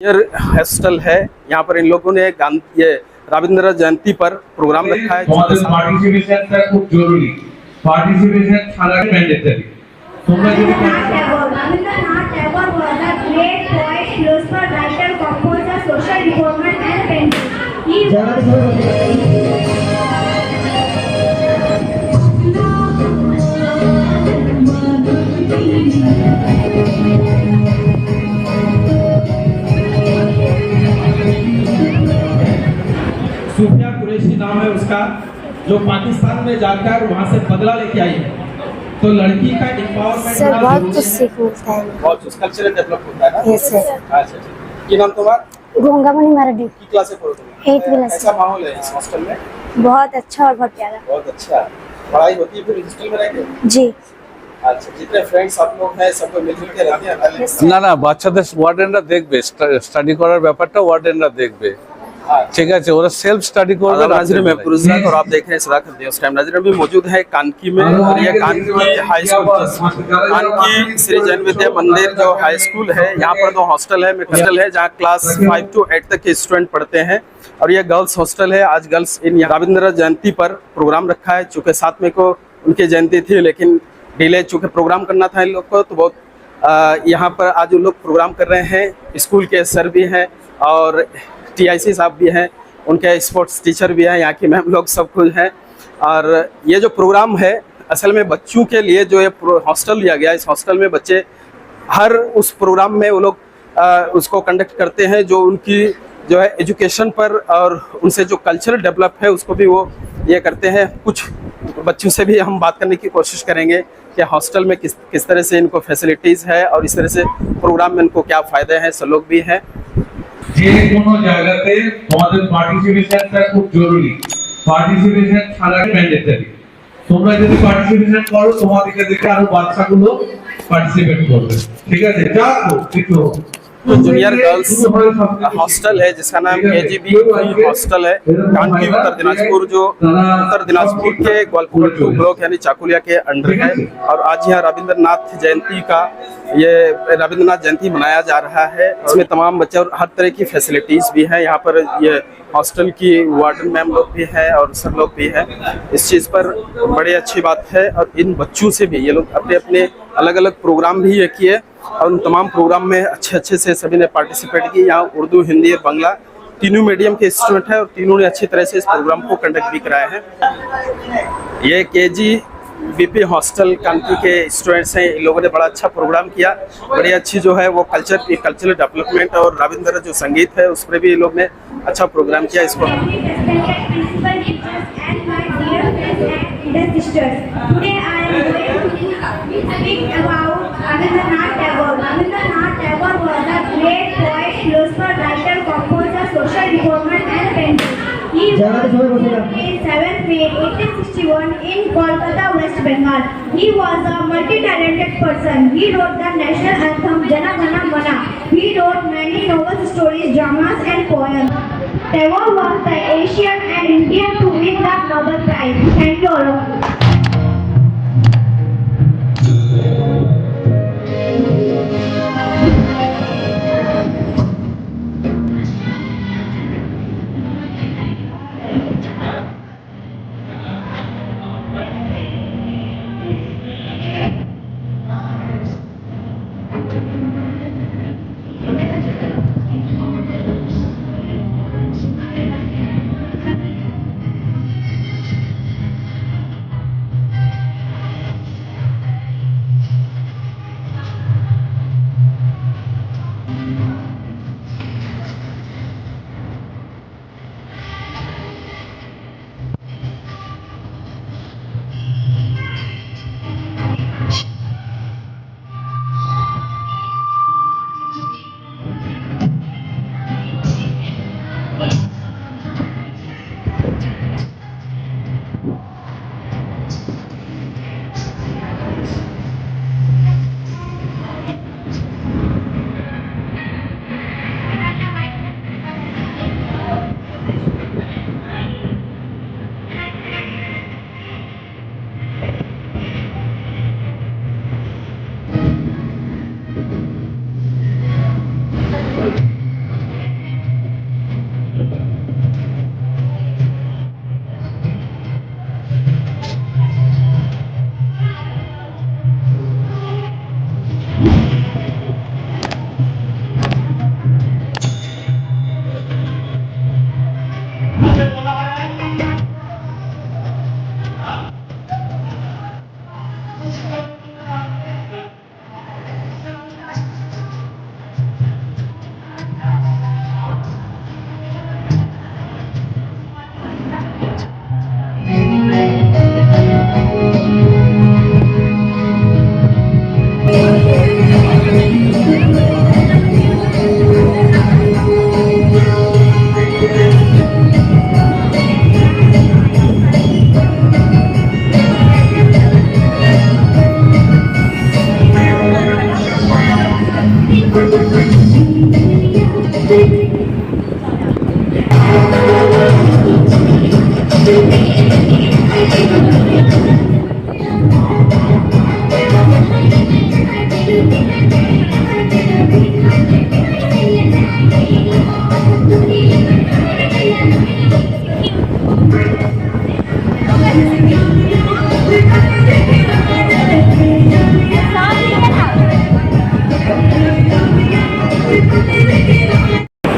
Hostel है। यहाँ पर इन लोगों ने ये रविंद्र जयंती पर प्रोग्राम रखा है। পার্টিসিপেশনটা খুব জরুরি। পার্টিসিপেশন ছাড়া ম্যান্ডেটরি। তোমরা যদি Rabindranath Tagore was a great poet, philosopher, writer, composer, social reformer, and painter. He सूफिया कुरैशी नाम है उसका, जो पाकिस्तान में जाकर वहाँ से बदला लेके आई है। तो लड़की का एम्पावरमेंट सर बहुत कुछ सीख मिलता है। बहुत कुछ कल्चरल डेवलप होता है ना। Yes sir. अच्छा, की नाम तुम्हारा? गंगामणि मराठी। की क्लास में पढ़ो तुम? 8th class. कैसा माहौल है इस हॉस्टल में? बहुत अच्छा और बहुत प्यारा। बहुत अच्छा। पढ़ाई होती है फिर हॉस्टल में रह के? जी। अच्छा, जितने फ्रेंड्स आप लोग हैं सब मिलजुल के रहते हैं? না না, বাচ্চাদের ওয়ার্ডেনরা দেখবে, স্টাডি করার ব্যাপারটা ওয়ার্ডেনরা দেখবে। ठीक है, ওরা सेल्फ स्टडी করবে। नाज़रीन मैं गुरुजरात और आप देख रहे हैं सदाकत न्यूज़ टाइम। नाज़रीन भी मौजूद है कानकी में, और ये कानकी हाई स्कूल, कानकी श्री जैन विद्या मंदिर जो हाई स्कूल है, यहाँ पर दो हॉस्टल है। हॉस्टल है जहाँ क्लास 5 to 8 तक के स्टूडेंट पढ़ते हैं, और ये गर्ल्स हॉस्टल है। आज गर्ल्स इन रविंद्र जयंती पर प्रोग्राम रखा है। चूँकि 7 मई को उनकी जयंती थी, लेकिन डिले चूँकि प्रोग्राम करना था इन लोग को, तो बहुत यहाँ पर आज उन लोग प्रोग्राम कर रहे हैं। स्कूल के सर भी हैं और TIC साहब भी हैं, उनके स्पोर्ट्स टीचर भी हैं, यहाँ की मैम लोग सब कुछ हैं। और ये जो प्रोग्राम है असल में बच्चों के लिए जो ये हॉस्टल लिया गया, इस हॉस्टल में बच्चे हर उस प्रोग्राम में वो लोग उसको कंडक्ट करते हैं जो उनकी जो है एजुकेशन पर, और उनसे जो कल्चरल डेवलप है उसको भी वो ये करते हैं। कुछ बच्चों से भी हम बात करने की कोशिश करेंगे कि हॉस्टल में किस तरह से इनको फैसिलिटीज़ है और इस तरह से प्रोग्राम में इनको क्या फ़ायदे हैं। सब लोग भी हैं। যে কোনো জায়গাতে তোমাদের পার্টিসিপেশনটা খুব জরুরি। পার্টিসিপেশন ছাড়া ম্যান্ডেটরি। তোমরা যদি পার্টিসিপেশন করো, তোমাদেরকে দেখে আরো বাচ্চাগুলো পার্টিসিপেট করবে। ঠিক আছে, যাও কিছু तो जूनियर गर्ल्स हॉस्टल है जिसका नाम KGB हॉस्टल है। कानकी उत्तर दिनाजपुर, जो उत्तर दिनाजपुर के ग्वालपुर ब्लॉक यानी चाकुलिया के अंडर है। और आज यहाँ रविंद्रनाथ जयंती का ये रविंद्रनाथ जयंती मनाया जा रहा है। इसमें तमाम बच्चे और हर तरह की फैसिलिटीज़ भी हैं। यहाँ पर ये हॉस्टल की वार्डन मैम लोग भी हैं और सब लोग भी हैं। इस चीज़ पर बड़ी अच्छी बात है। और इन बच्चों से भी ये लोग अपने अपने अलग अलग प्रोग्राम भी ये किए, और उन तमाम प्रोग्राम में अच्छे से सभी ने पार्टिसिपेट की। यहाँ उर्दू, हिंदी और बांग्ला तीनों मीडियम के स्टूडेंट हैं, और तीनों ने अच्छी तरह से इस प्रोग्राम को कंडक्ट भी कराया है। ये KGBP हॉस्टल कानपुर के स्टूडेंट्स हैं। इन लोगों ने बड़ा अच्छा प्रोग्राम किया। बड़ी अच्छी जो है वो कल्चरल डेवलपमेंट और रविंद्र जो संगीत है उस पर भी इन लोग ने अच्छा प्रोग्राम किया। इसको Rabindranath Tagore. Rabindranath Tagore was a great poet, philosopher, writer, composer, social reformer, and painter. He was born in 7th May 1861 in Kolkata, West Bengal. He was a multi-talented person. He wrote the national anthem Jana Gana Mana. He wrote many novels, stories, dramas, and poems. Tagore was the Asian and Indian to win the Nobel Prize. Thank you all of you.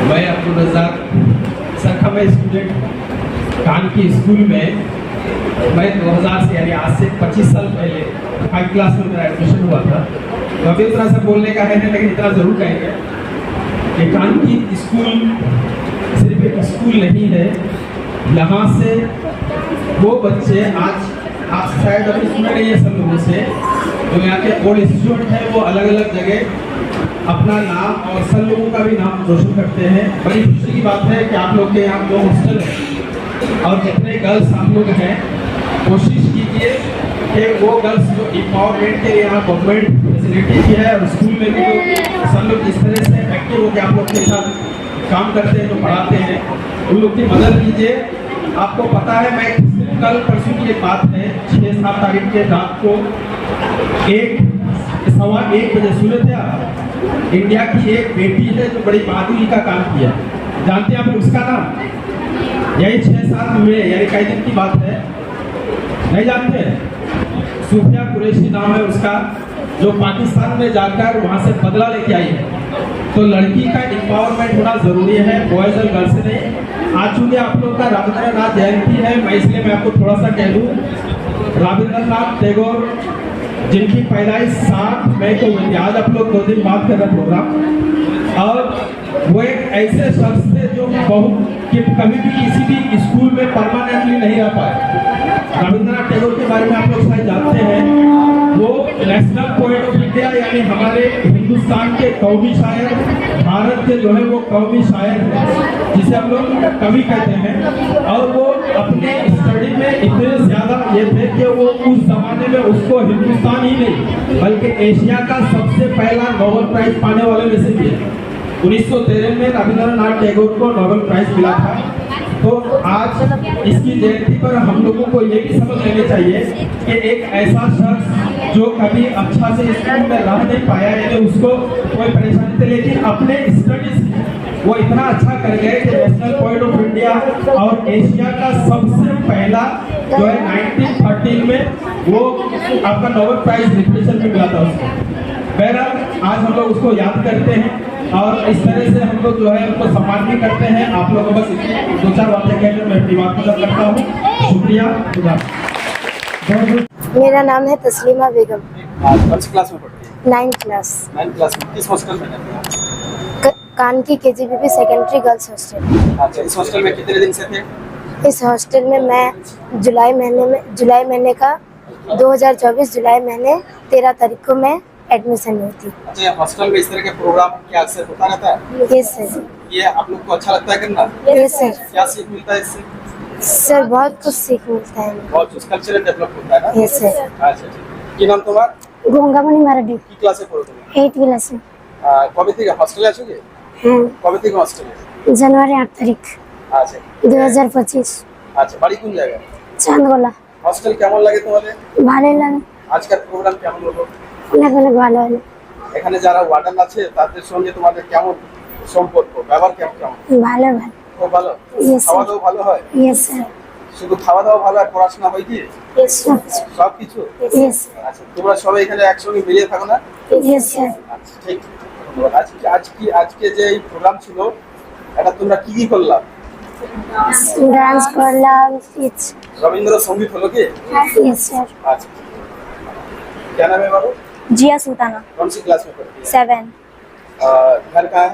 मैं अब्दुल रज़ाक सरखा में student कानकी school में मैं 2000 से यानी आज से 25 साल पहले 5 क्लास में मेरा एडमिशन हुआ था। तो अभी इतना सा बोलने का है नहीं, लेकिन इतना ज़रूर कहेंगे कि कानकी स्कूल सिर्फ एक स्कूल नहीं है। यहाँ से वो बच्चे आज आप शायद अभी सुने नहीं है सब लोगों से, जो यहाँ के ओल्ड स्टूडेंट हैं वो अलग अलग जगह अपना नाम और सब लोगों का भी नाम रोशन करते हैं। बड़ी खुशी की बात है कि आप लोग के यहाँ 2 हॉस्टल हैं और जितने गर्ल्स आप लोग हैं कोशिश कीजिए कि वो गर्ल्स जो एम्पावरमेंट के लिए यहाँ गवर्नमेंट फैसिलिटी की है और स्कूल में भी जो सब लोग जिस तरह से एक्टिव होकर आप लोग के साथ काम करते हैं, जो पढ़ाते हैं, उन लोग की मदद कीजिए। आपको पता है, मैं कल परसों की एक बात है, 6-7 तारीख के रात को 1-1:15 बजे सुने थे आप, इंडिया की एक बेटी है जो बड़ी बहादुरी का काम किया। जानते हैं आप उसका नाम? यही 6-7 में यानी कई दिन की बात है, नहीं जानते? सूफिया कुरैशी नाम है उसका, जो पाकिस्तान में जाकर वहाँ से बदला लेके आई है। तो लड़की का एम्पावरमेंट होना जरूरी है, बॉयज और गर्ल्स नहीं। आज चूंकि आप लोग का रविंद्रनाथ जयंती है, मैं इसलिए मैं आपको थोड़ा सा कह दूँ, रविंद्रनाथ टैगोर जिनकी पैदाइश 7 मई को हुई थी, आज आप लोग 2 दिन बाद कर रहे प्रोग्राम, और वो एक ऐसे शख्स थे जो बहुत कि कभी भी किसी भी स्कूल में परमानेंटली नहीं रह पाए। रविंद्रनाथ टैगोर के बारे में आप लोग शायद जानते हैं, वो नेशनल पोएट ऑफ इंडिया यानी हमारे हिंदुस्तान के कौमी शायर, भारत के जो है वो कौमी शायर है, जिसे हम लोग कवि कहते हैं। और वो अपने स्टडी में इतने ज़्यादा ये थे कि वो उस जमाने में उसको हिंदुस्तान ही नहीं बल्कि एशिया का सबसे पहला नोबेल प्राइज पाने वाले में से थे। 1913 में रविंद्रनाथ टैगोर को नोबेल प्राइज मिला था। तो आज इसकी जयंती पर हम लोगों को ये भी समझ लेनी चाहिए कि एक ऐसा शख्स जो कभी अच्छा से स्कूल में रह नहीं पाया, यानी उसको कोई परेशानी थी, लेकिन अपने स्टडीज वो इतना अच्छा कर गए कि नेशनल पोएट ऑफ इंडिया और एशिया का सबसे पहला जो है 1913 में वो आपका नोबेल प्राइज लिटरेचर में मिला था उसको। बहरहाल आज हम लोग उसको याद करते हैं और इस तरह से हम लोग जो है उनको सम्मान भी करते हैं। आप लोगों को बस 2-4 बातें कहकर मैं अपनी बात खत्म करता हूँ। शुक्रिया। मेरा नाम है तस्लीमा बेगम। कौन सी क्लास में पढ़ती है? 9th class. 9th क्लास में। किस हॉस्टल में रहती है? कानकी KGBP सेकेंडरी गर्ल्स हॉस्टल। अच्छा, इस हॉस्टल में कितने दिन से थे? इस हॉस्टल में मैं जुलाई महीने का 2024 जुलाई महीने 13 तारीख को मैं एडमिशन हुई थी। अच्छा, ये हॉस्टल में इस तरह के प्रोग्राम क्या अक्सर होता रहता है? Yes sir. ये आप लोग को अच्छा लगता है करना? Yes sir. क्या सीख मिलता है इससे? सर बहुत कुछ सीख मिलता है। बहुत कुछ कल्चरल डेवलप होता है ना? Yes sir. अच्छा ठीक। কি নাম তোমার? গঙ্গামণি মারাডি। কি ক্লাসে পড়ো তুমি? 8 ক্লাসে। কবে থেকে হস্টেলে আছো কি? হ্যাঁ। কবে থেকে হস্টেলে? জানুয়ারি 8 তারিখ। আচ্ছা। 2025। আচ্ছা, বাড়ি কোন জায়গায়? চাঁদগোলা। হস্টেল কেমন লাগে তোমাদের? ভালো লাগে। আজকের প্রোগ্রাম কেমন হলো? অনেক অনেক ভালো হলো। এখানে যারা ওয়ার্ডেন আছে তাদের সঙ্গে তোমাদের কেমন সম্পর্ক, ব্যবহার কেমন? ভালো ভালো। খুব ভালো। Yes, খাওয়া sir. দাওয়া ভালো হয়? Yes sir. শুধু খাওয়া দাওয়া ভালো আর পড়াশোনা হয় কি? Yes sir. সব কিছু? ইয়েস। আচ্ছা, তোমরা সবাই এখানে একসঙ্গে মিলিয়ে থাকো না? Yes sir. আচ্ছা ঠিক। আজকে যে এই প্রোগ্রাম ছিল এটা তোমরা কি কি করলা? ডান্স করলাম। রবীন্দ্রসঙ্গীত হলো কি? Yes sir. अच्छा, क्या नाम है बाबू? जिया सुल्ताना। कौन सी क्लास में पढ़ती है? 7। घर कहाँ है?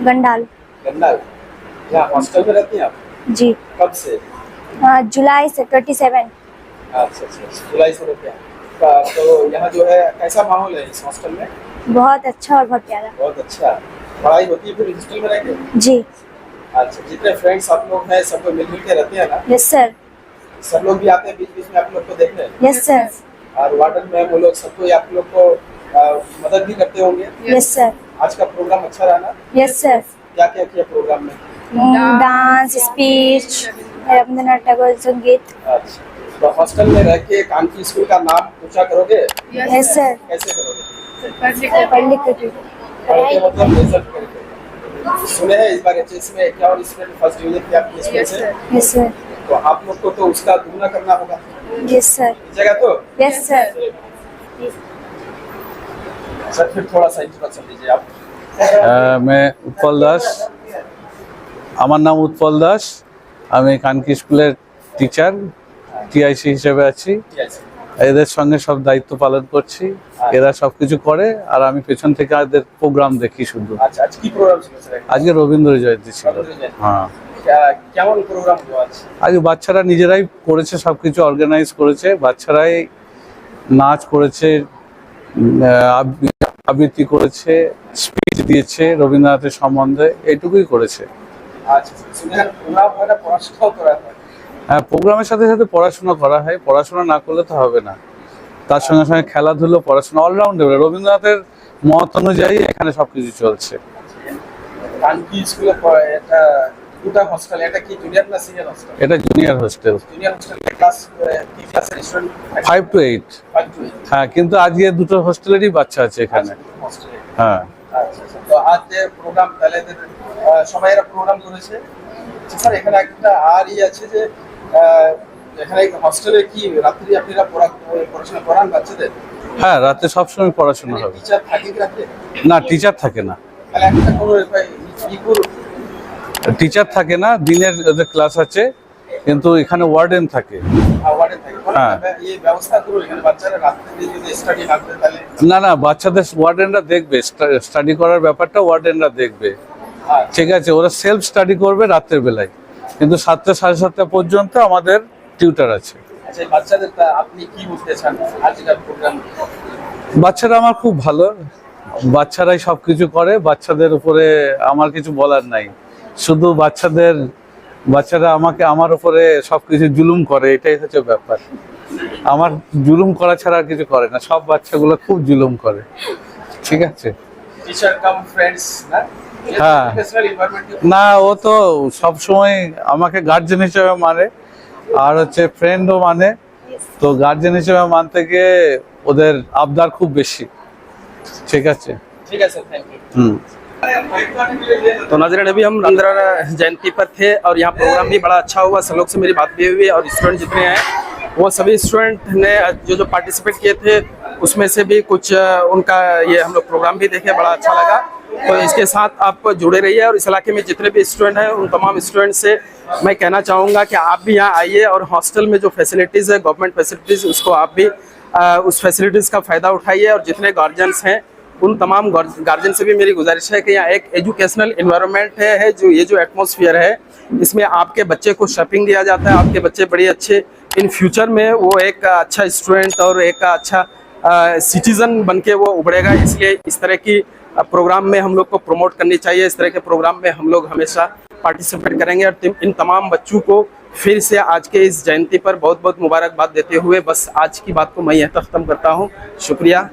गंडाल। गंडाल। यहाँ हॉस्टल में रहती हैं आप? जी। कब से? जुलाई से 27। अच्छा, जुलाई से रहते हैं। तो यहाँ जो है कैसा माहौल है इस हॉस्टल में? बहुत अच्छा और बहुत प्यारा। बहुत अच्छा। पढ़ाई होती है फिर हॉस्टल में रह के? जी। अच्छा, जितने फ्रेंड्स आप लोग हैं सब लोग मिलजुल के रहते हैं ना? Yes sir. सब लोग भी आते हैं बीच बीच में आप लोग को देखने? Yes sir. और वार्डन में वो लोग सबको आप लोग को मदद भी करते होंगे? Yes sir. आज का प्रोग्राम अच्छा रहा ना? Yes sir. क्या क्या किया प्रोग्राम में? डांस, स्पीच, रविंद्रनाथ टैगोर संगीत। अच्छा, तो हॉस्टल में रह के कानकी स्कूल का नाम ऊंचा करोगे? Yes sir. कैसे करोगे? पढ़ लिख कर। पढ़ के मतलब रिजल्ट करके। सुने हैं इस बार एचएस में क्या और इसमें फर्स्ट डिवीजन किया आपकी स्कूल से? Yes sir. तो आप लोग को तो उसका दुगना करना होगा यस सर। इस जगह तो। Yes sir. सर फिर थोड़ा सा इंट्रोडक्शन दीजिए आप। मैं উৎপল দাস, আমার নাম উৎপল দাস। আমি কানকি স্কুলের টিচার, টিআইসি হিসেবে আছি। এদের সঙ্গে সব দায়িত্ব পালন করছি, এরা সবকিছু করে আর আমি পেছন থেকে এদের প্রোগ্রাম দেখি শুধু। আচ্ছা, আজ কি প্রোগ্রাম ছিল স্যার? আজকে রবীন্দ্র জয়ন্তী ছিল। হ্যাঁ, কেমন প্রোগ্রাম হলো আজ? আজকে বাচ্চারা নিজেরাই করেছে, সবকিছু অর্গানাইজ করেছে, বাচ্চারাই নাচ করেছে, আবৃত্তি করেছে, স্পিচ দিয়েছে রবীন্দ্রনাথের সম্বন্ধে, এইটুকুই করেছে। আচ্ছা, শুনে প্রোগ্রাম হয় না, পড়াশোনাও করা হয়? হ্যাঁ, প্রোগ্রামের সাথে সাথে পড়াশোনা করা হয়, পড়াশোনা না করলে তো হবে না। তার সঙ্গে সঙ্গে খেলাধুলো, পড়াশোনা, অলরাউন্ড রবীন্দ্রনাথের মত অনুযায়ী এখানে সবকিছু চলছে। কানকি স্কুলে এটা দুটো হস্টেল, এটা কি জুনিয়র না সিনিয়র হস্টেল? এটা junior hostel, junior hostel class কি ক্লাসের স্টুডেন্ট? 5 to 8। 5 to 8। হ্যাঁ, কিন্তু আজকে দুটো হোস্টেলেরই বাচ্চা আছে এখানে। হস্টেলে। হ্যাঁ, আচ্ছা, তো আজ যে প্রোগ্রাম তাহলে এদের সবাই এরা প্রোগ্রাম করেছে। আচ্ছা স্যার, এখানে একটা আর আছে যে এখানে হস্টেলে কি রাত্রি আপনারা পড়াশোনা করান বাচ্চাদের? হ্যাঁ, রাতে সবসময় পড়াশোনা হবে। টিচার থাকে কি রাতে? না, টিচার থাকে না, তাহলে একটা কোনো ইকুর টিচার থাকে না, দিনের ওদের ক্লাস আছে, কিন্তু এখানে ওয়ার্ডেন থাকে। ওয়ার্ডেন থাকে। হ্যাঁ। এই ব্যবস্থা করুন এখানে বাচ্চারা রাত্রে যদি স্টাডি না করে তাহলে। না না, বাচ্চাদের ওয়ার্ডেনরা দেখবে, স্টাডি করার ব্যাপারটা ওয়ার্ডেনরা দেখবে। ঠিক আছে, ওরা সেলফ স্টাডি করবে রাতের বেলায়, কিন্তু 7টা সাড়ে 7টা পর্যন্ত আমাদের টিউটার আছে। আচ্ছা, এই বাচ্চাদের আপনি কি বলতে চান আজকের প্রোগ্রাম? বাচ্চারা আমার খুব ভালো, বাচ্চারাই সবকিছু করে, বাচ্চাদের উপরে আমার কিছু বলার নাই। শুধু বাচ্চারা আমার উপরে সবকিছু জুলুম করে, এটাই হচ্ছে ব্যাপার। আমার জুলুম করা ছাড়া আর কিছু করে না, সব বাচ্চাগুলো খুব জুলুম করে। ঠিক আছে। টিচার কাম ফ্রেন্ডস না? হ্যাঁ। এডুকেশনাল এনভায়রনমেন্ট না, ও তো সবসময় আমাকে গার্জেন হিসেবে মানে, আর হচ্ছে ফ্রেন্ডও মানে। তো গার্জেন হিসেবে মানতে গিয়ে ওদের আবদার খুব বেশি। ঠিক আছে, ঠিক আছে, থ্যাংক ইউ। হুম। तो नाज़रीन, अभी हम रविंद्र जयंती पर थे और यहाँ प्रोग्राम भी बड़ा अच्छा हुआ। सब लोग से मेरी बात भी हुई और स्टूडेंट जितने हैं वो सभी स्टूडेंट ने जो पार्टिसिपेट किए थे उसमें से भी कुछ उनका ये हम लोग प्रोग्राम भी देखे, बड़ा अच्छा लगा। तो इसके साथ आप जुड़े रहिए और इस इलाके में जितने भी स्टूडेंट हैं उन तमाम स्टूडेंट से मैं कहना चाहूँगा कि आप भी यहाँ आइए और हॉस्टल में जो फैसिलिटीज़ है, गवर्नमेंट फैसिलिटीज़, उसको आप भी उस फैसिलिटीज़ का फ़ायदा उठाइए। और जितने गार्जियंस हैं उन तमाम गार्जियन से भी मेरी गुजारिश है कि यहाँ एक एजुकेशनल इन्वायरमेंट है, जो ये जो एटमॉस्फेयर है इसमें आपके बच्चे को शेपिंग दिया जाता है। आपके बच्चे बड़े अच्छे इन फ्यूचर में वो एक अच्छा स्टूडेंट और एक अच्छा सिटीज़न बन के वो उभरेगा। इसलिए इस तरह की प्रोग्राम में हम लोग को प्रमोट करनी चाहिए। इस तरह के प्रोग्राम में हम लोग हमेशा पार्टिसिपेट करेंगे। और इन तमाम बच्चों को फिर से आज के इस जयंती पर बहुत बहुत मुबारकबाद देते हुए बस आज की बात को मैं यहीं तक ख़त्म करता हूँ। शुक्रिया।